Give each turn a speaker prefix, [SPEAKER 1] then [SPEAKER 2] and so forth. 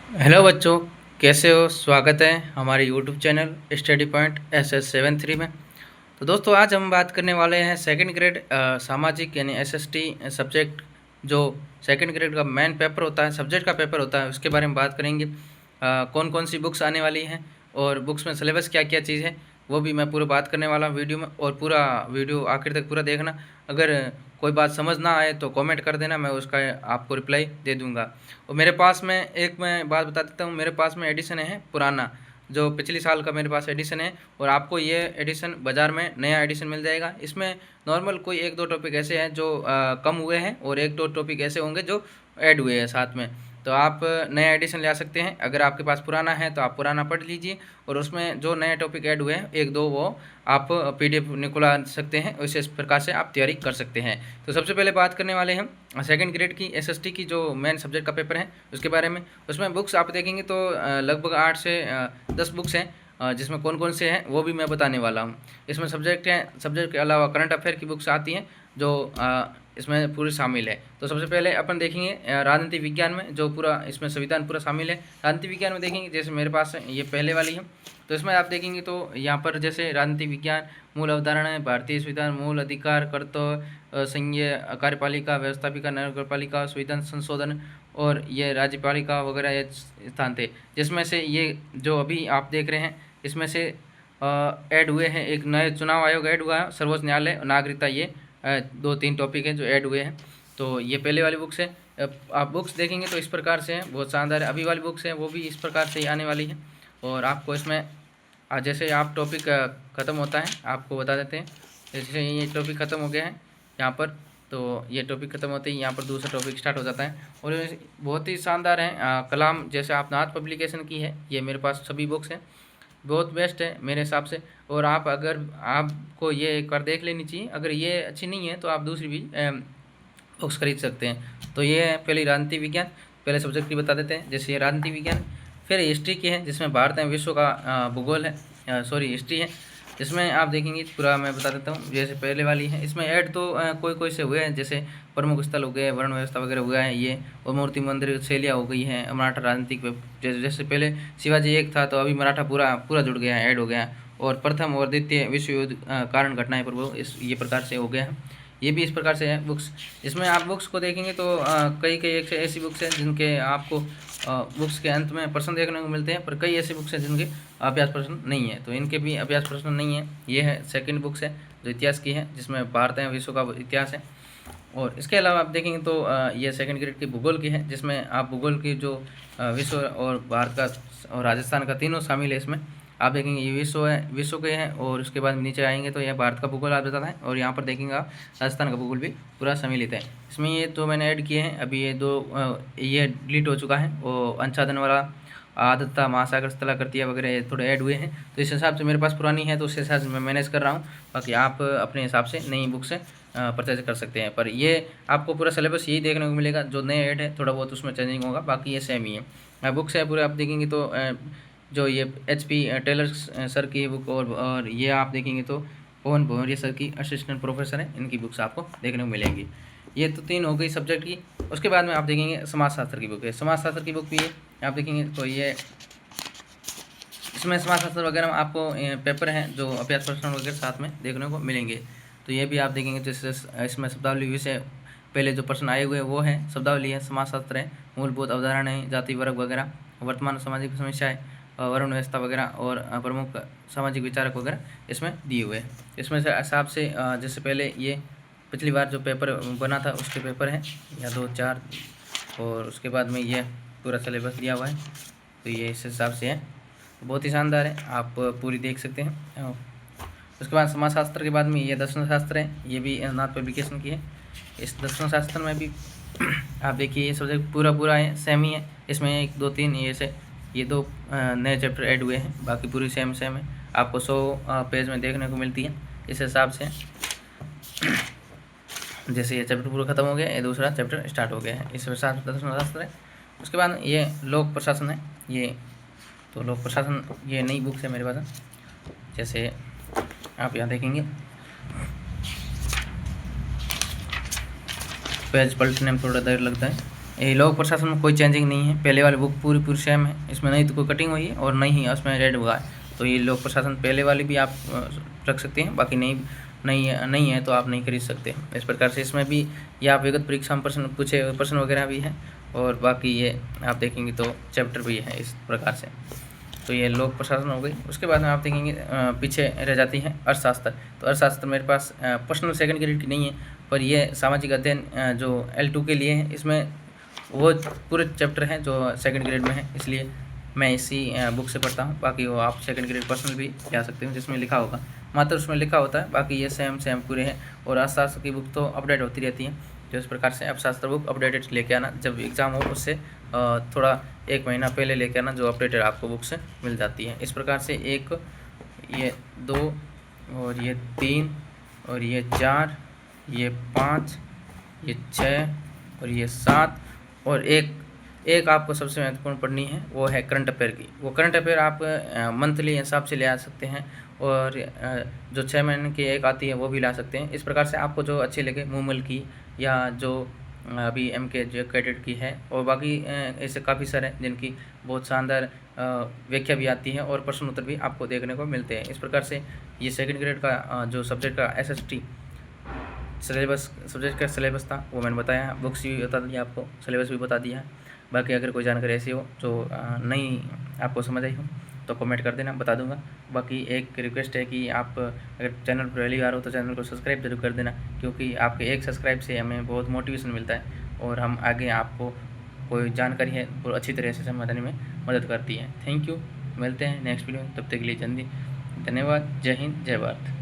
[SPEAKER 1] Hello बच्चों, कैसे हो? स्वागत है हमारे YouTube channel study point SS73 में। तो दोस्तों, आज हम बात करने वाले हैं सेकंड ग्रेड सामाजिक यानी SST सब्जेक्ट, जो सेकंड ग्रेड का मेन पेपर होता है, सब्जेक्ट का पेपर होता है, उसके बारे में बात करेंगे। कौन कौन सी बुक्स आने वाली हैं और बुक्स में सिलेबस क्या क्या चीज़ है, वो भी मैं पूरा बात करने वाला हूँ वीडियो में। और पूरा वीडियो आखिर तक पूरा देखना। अगर कोई बात समझ ना आए तो कमेंट कर देना, मैं उसका आपको रिप्लाई दे दूंगा। और मेरे पास में एक मैं बात बता देता हूँ, मेरे पास में एडिशन है पुराना, जो पिछले साल का मेरे पास एडिशन है, और आपको ये एडिशन बाज़ार में नया एडिशन मिल जाएगा। इसमें नॉर्मल कोई एक दो टॉपिक ऐसे हैं जो कम हुए हैं, और एक दो टॉपिक ऐसे होंगे जो ऐड हुए हैं साथ में। तो आप नया एडिशन ले सकते हैं। अगर आपके पास पुराना है तो आप पुराना पढ़ लीजिए, और उसमें जो नए टॉपिक ऐड हुए हैं एक दो, वो आप PDF निकलवा सकते हैं। इस प्रकार से आप तैयारी कर सकते हैं। तो सबसे पहले बात करने वाले हम सेकंड ग्रेड की SST की जो मेन सब्जेक्ट का पेपर है उसके बारे में। उसमें बुक्स आप देखेंगे तो लगभग 8 से 10 बुक्स हैं, जिसमें कौन कौन से हैं वो भी मैं बताने वाला हूँ। इसमें सब्जेक्ट हैं, सब्जेक्ट के अलावा करंट अफेयर की बुक्स आती हैं जो इसमें पूरी शामिल है। तो सबसे पहले अपन देखेंगे राजनीति विज्ञान में, जो पूरा इसमें संविधान पूरा शामिल है। राजनीति विज्ञान में देखेंगे, जैसे मेरे पास ये पहले वाली है, तो इसमें आप देखेंगे तो यहाँ पर जैसे राजनीति विज्ञान, मूल अवधारणाएं, भारतीय संविधान, मूल अधिकार, कर्तव्य, संघीय कार्यपालिका, व्यवस्थापिका, नगरपालिका, संविधान संशोधन, और ये राज्यपालिका वगैरह ये स्थान थे। जिसमें से ये जो अभी आप देख रहे हैं, इसमें से ऐड हुए हैं। एक नए चुनाव आयोग ऐड हुआ है, सर्वोच्च न्यायालय, नागरिकता, ये 2-3 टॉपिक हैं जो ऐड हुए हैं। तो ये पहले वाली बुक्स है। आप बुक्स देखेंगे तो इस प्रकार से हैं, बहुत शानदार है। अभी वाली बुक्स हैं वो भी इस प्रकार से ही आने वाली है। और आपको इसमें जैसे आप टॉपिक ख़त्म होता है आपको बता देते हैं। जैसे ये टॉपिक ख़त्म हो गया है यहाँ पर, तो ये टॉपिक ख़त्म होते ही यहाँ पर दूसरा टॉपिक स्टार्ट हो जाता है। और ये बहुत ही शानदार है। कलाम, जैसे आप नाथ पब्लिकेशन की है, ये मेरे पास सभी बुक्स हैं, बहुत बेस्ट है मेरे हिसाब से। और आप अगर आपको ये एक बार देख लेनी चाहिए, अगर ये अच्छी नहीं है तो आप दूसरी भी बुक्स खरीद सकते हैं। तो ये है पहली राजनीति विज्ञान, पहले सब्जेक्ट की बता देते हैं। जैसे ये राजनीति विज्ञान, फिर हिस्ट्री की है जिसमें भारत एवं विश्व का भूगोल है, सॉरी हिस्ट्री है, जिसमें आप देखेंगे पूरा मैं बता देता हूँ। जैसे पहले वाली है, इसमें ऐड तो कोई कोई से हुए हैं, जैसे प्रमुख स्थल हो गए, वर्ण व्यवस्था वगैरह हुआ है ये, और मूर्ति मंदिर शैलियाँ हो गई हैं, मराठा राजनीतिक जैसे पहले शिवाजी एक था तो अभी मराठा पूरा पूरा जुड़ गया है, ऐड हो गया है। और प्रथम और द्वितीय विश्व युद्ध कारण घटनाएं पर वो इस ये प्रकार से हो गया है। ये भी इस प्रकार से है बुक्स। इसमें आप बुक्स को देखेंगे तो कई कई एक ऐसी बुक्स हैं जिनके आपको बुक्स के अंत में प्रश्न देखने को मिलते हैं, पर कई ऐसी बुक्स हैं जिनके अभ्यास प्रश्न नहीं है, तो इनके भी अभ्यास प्रश्न नहीं है। ये है सेकंड बुक्स है जो इतिहास की है, जिसमें भारत एवं विश्व का इतिहास है। और इसके अलावा आप देखेंगे तो ये सेकंड ग्रेड की भूगोल की है, जिसमें आप भूगोल की जो विश्व और भारत का और राजस्थान का तीनों शामिल है। इसमें आप देखेंगे ये विश्व है, विश्व के हैं, और उसके बाद नीचे आएंगे तो यह भारत का भूगोल आप बताता है, और यहाँ पर देखेंगे आप राजस्थान का भूगोल भी पूरा सम्मिलित है। इसमें ये तो मैंने ऐड किए हैं, अभी ये दो ये डिलीट हो चुका है, वो अंशाधन वाला, आदत्ता, महासागर, स्थलाकृतियाँ वगैरह ये थोड़े ऐड हुए हैं। तो इस हिसाब से मेरे पास पुरानी है तो उस हिसाब से मैं मैनेज कर रहा हूँ। बाकी आप अपने हिसाब से नई बुक से परचेज कर सकते हैं, पर ये आपको पूरा सिलेबस यही देखने को मिलेगा। जो नए ऐड है थोड़ा बहुत उसमें चेंजिंग होगा, बाकी ये सेम ही है। बुक्स है पूरे आप देखेंगे तो जो ये HP टेलर सर की बुक, और ये आप देखेंगे तो पवन भंवरिया सर की असिस्टेंट प्रोफेसर है, इनकी बुक्स आपको देखने को मिलेंगी। ये तो 3 हो गई सब्जेक्ट की। उसके बाद में आप देखेंगे समाजशास्त्र की बुक है, समाजशास्त्र की बुक भी है आप देखेंगे तो ये इसमें समाजशास्त्र वगैरह में आपको पेपर हैं जो अभ्यास प्रश्न वगैरह साथ में देखने को मिलेंगे। तो ये भी आप देखेंगे तो इसमें शब्दावली विषय पहले जो प्रश्न आए हुए हैं वो है शब्दावली है, समाजशास्त्र है, मूलभूत अवधारणाएं, जाति वर्ग वगैरह, वर्तमान सामाजिक समस्याएं, वर्ण व्यवस्था वगैरह, और प्रमुख सामाजिक विचारक वगैरह इसमें दिए हुए हैं। इसमें से हिसाब से जैसे पहले ये पिछली बार जो पेपर बना था उसके पेपर हैं या 2-4, और उसके बाद में ये पूरा सिलेबस दिया हुआ है। तो ये इस हिसाब से है, बहुत ही शानदार है, आप पूरी देख सकते हैं। उसके बाद समाजशास्त्र के बाद में ये दर्शन शास्त्र है, ये भी नाथ पब्लिकेशन की है। इस दर्शन शास्त्र में भी आप देखिए ये सब्जेक्ट पूरा पूरा है, सेम ही है। इसमें 1-2-3 ये 2 नए चैप्टर ऐड हुए हैं, बाकी पूरी सेम है। आपको 100 पेज में देखने को मिलती है इस हिसाब से। जैसे ये चैप्टर पूरा खत्म हो गया, ये दूसरा चैप्टर स्टार्ट हो गया है, इस हिसाब से दर्शन शास्त्र है। उसके बाद ये लोक प्रशासन है, ये तो लोक प्रशासन ये नई बुक्स है मेरे पास। जैसे आप यहाँ देखेंगे पेज पलटने में थोड़ा देर लगता है, ये लोक प्रशासन में कोई चेंजिंग नहीं है, पहले वाली बुक पूरी सेम है, इसमें नहीं तो कोई कटिंग हुई है और नहीं ही उसमें रेड हुआ है। तो ये लोक प्रशासन पहले वाली भी आप रख सकते हैं, बाकी नहीं है तो आप नहीं खरीद सकते। इस प्रकार से इसमें भी ये आप विगत परीक्षा में प्रश्न वगैरह भी है, और बाकी ये आप देखेंगे तो चैप्टर भी है इस प्रकार से। तो ये लोक प्रशासन हो गई। उसके बाद में आप देखेंगे पीछे रह जाती है अर्थशास्त्र। तो अर्थशास्त्र मेरे पास पर्सनल सेकंड ग्रेड की नहीं है, पर ये सामाजिक अध्ययन जो L2 के लिए है, इसमें वो पूरे चैप्टर हैं जो सेकंड ग्रेड में है, इसलिए मैं इसी बुक से पढ़ता हूँ। बाकी वो आप सेकंड ग्रेड पर्सनल भी जा सकते हो, जिसमें लिखा होगा, मात्र उसमें लिखा होता है, बाकी ये सेम पूरे हैं। और अर्थशास्त्र की बुक तो अपडेट होती रहती है। तो इस प्रकार से अर्थशास्त्र बुक अपडेटेड लेके आना, जब एग्ज़ाम हो उससे थोड़ा 1 महीना पहले लेके आना, जो अपडेटेड आपको बुक से मिल जाती है। इस प्रकार से 1, ये 2 और ये 3 और ये 4, ये 5, ये 6 और ये 7 और एक आपको सबसे महत्वपूर्ण पढ़नी है, वो है करंट अफेयर की। वो करंट अफेयर आप मंथली हिसाब से ले आ सकते हैं, और जो 6 महीने की एक आती है वो भी ला सकते हैं। इस प्रकार से आपको जो अच्छी लगे, मूमल की या जो अभी MK जो कैडेट की है, और बाकी ऐसे काफ़ी सारे हैं जिनकी बहुत शानदार व्याख्या भी आती है और प्रश्न उत्तर भी आपको देखने को मिलते हैं। इस प्रकार से ये सेकंड ग्रेड का जो सब्जेक्ट का SST सब्जेक्ट का सिलेबस था वो मैंने बताया, बुक्स भी बता दिया आपको, सिलेबस भी बता दिया है। बाकी अगर कोई जानकारी ऐसी हो जो नहीं आपको समझ आई हो तो कमेंट कर देना, बता दूंगा। बाकी एक रिक्वेस्ट है कि आप अगर चैनल पर पहली बार हो तो चैनल को सब्सक्राइब जरूर कर देना, क्योंकि आपके एक सब्सक्राइब से हमें बहुत मोटिवेशन मिलता है, और हम आगे आपको कोई जानकारी है वो अच्छी तरह से समझने में मदद करती है। थैंक यू, मिलते हैं नेक्स्ट वीडियो में, तब तक के लिए धन्यवाद। जय हिंद, जय भारत।